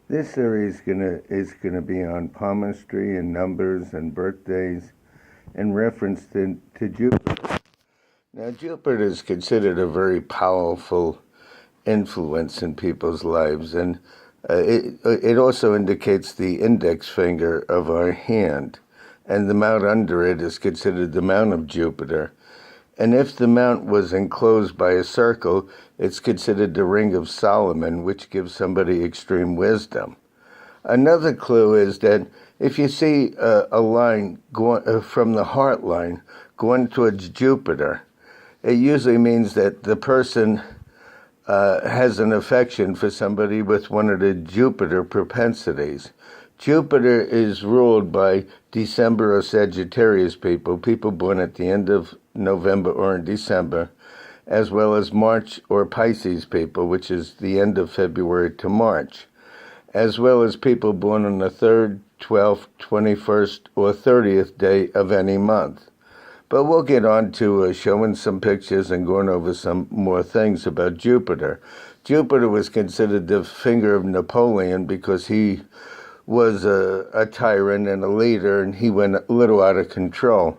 This series is gonna be on palmistry and numbers and birthdays in reference to Jupiter. Now, Jupiter is considered a very powerful influence in people's lives, and it also indicates the index finger of our hand, and the mount under it is considered the mount of Jupiter. And if the mount was enclosed by a circle, it's considered the ring of Solomon, which gives somebody extreme wisdom. Another clue is that if you see a line going from the heart line going towards Jupiter, it usually means that the person has an affection for somebody with one of the Jupiter propensities. Jupiter is ruled by December or Sagittarius people born at the end of November or in December, as well as March or Pisces people, which is the end of February to March, as well as people born on the 3rd, 12th, 21st, or 30th day of any month. But we'll get on to showing some pictures and going over some more things about Jupiter. Jupiter was considered the finger of Napoleon because he was a tyrant and a leader, and he went a little out of control.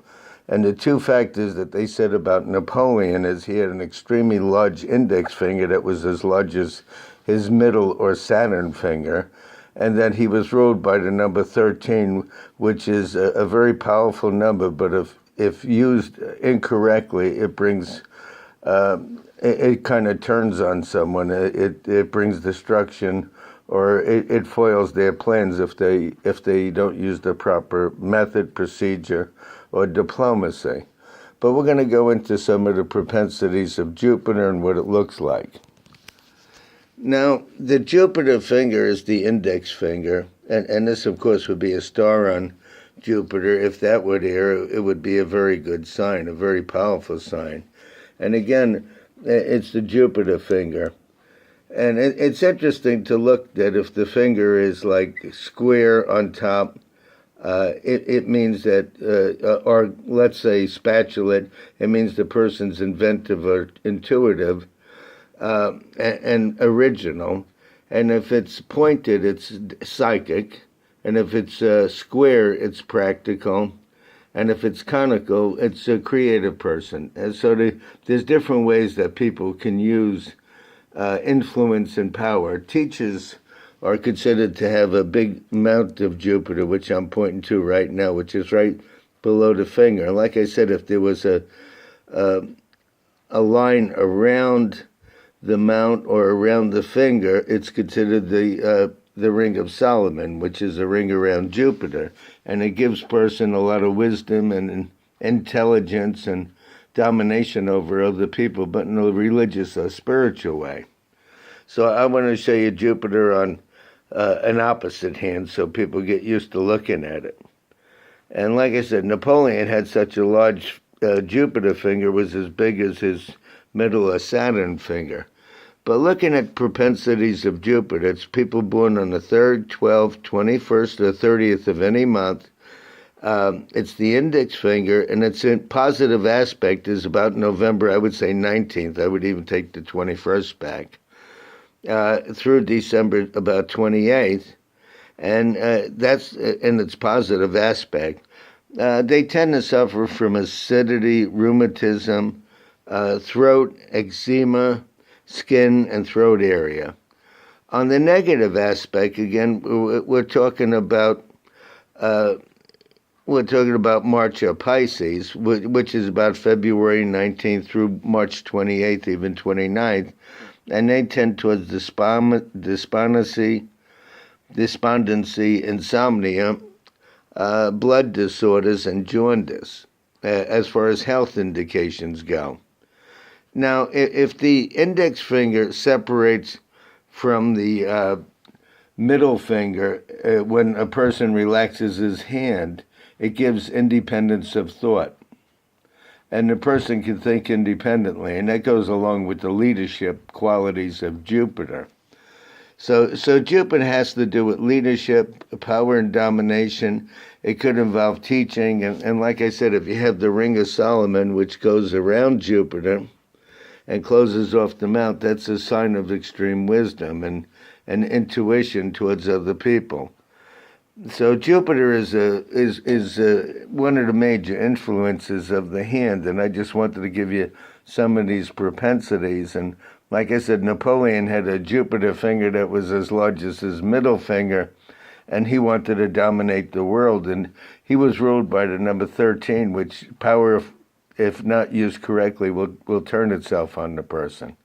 And the two factors that they said about Napoleon is he had an extremely large index finger that was as large as his middle or Saturn finger, and that he was ruled by the number 13, which is a very powerful number, but if used incorrectly, it brings it kind of turns on someone. It brings destruction, or it foils their plans if they don't use the proper method, procedure, or diplomacy. But we're going to go into some of the propensities of Jupiter and what it looks like. Now, the Jupiter finger is the index finger, and this, of course, would be a star on Jupiter. If that were there, it would be a very good sign, a very powerful sign. And again, it's the Jupiter finger. And it's interesting to look that if the finger is like square on top, it means that, or let's say spatulate, it means the person's inventive or intuitive and original. And if it's pointed, it's psychic. And if it's square, it's practical. And if it's conical, it's a creative person. And so there's different ways that people can use influence and power. Teachers are considered to have a big mount of Jupiter, which I'm pointing to right now, which is right below the finger. And like I said, if there was a line around the mount or around the finger, it's considered the ring of Solomon, which is a ring around Jupiter. And it gives person a lot of wisdom and intelligence and domination over other people, but in a religious or spiritual way. So I want to show you Jupiter on an opposite hand so people get used to looking at it. And like I said, Napoleon had such a large Jupiter finger, was as big as his middle or Saturn finger. But looking at propensities of Jupiter, it's people born on the 3rd, 12th, 21st, or 30th of any month. It's the index finger, and its positive aspect is about November, I would say 19th. I would even take the 21st back. Through December about 28th, and that's in its positive aspect. They tend to suffer from acidity, rheumatism, throat, eczema, skin, and throat area. On the negative aspect, again, we're talking about March or Pisces, which is about February 19th through March 28th, even 29th. And they tend towards despondency, insomnia, blood disorders, and jaundice, as far as health indications go. Now, if the index finger separates from the middle finger when a person relaxes his hand, it gives independence of thought. And the person can think independently, and that goes along with the leadership qualities of Jupiter. So Jupiter has to do with leadership, power and domination. It could involve teaching, and like I said, if you have the Ring of Solomon, which goes around Jupiter and closes off the mount, that's a sign of extreme wisdom. And and intuition towards other people. So Jupiter is one of the major influences of the hand, and I just wanted to give you some of these propensities. And like I said, Napoleon had a Jupiter finger that was as large as his middle finger, and he wanted to dominate the world. And he was ruled by the number 13, which power, if not used correctly, will turn itself on the person.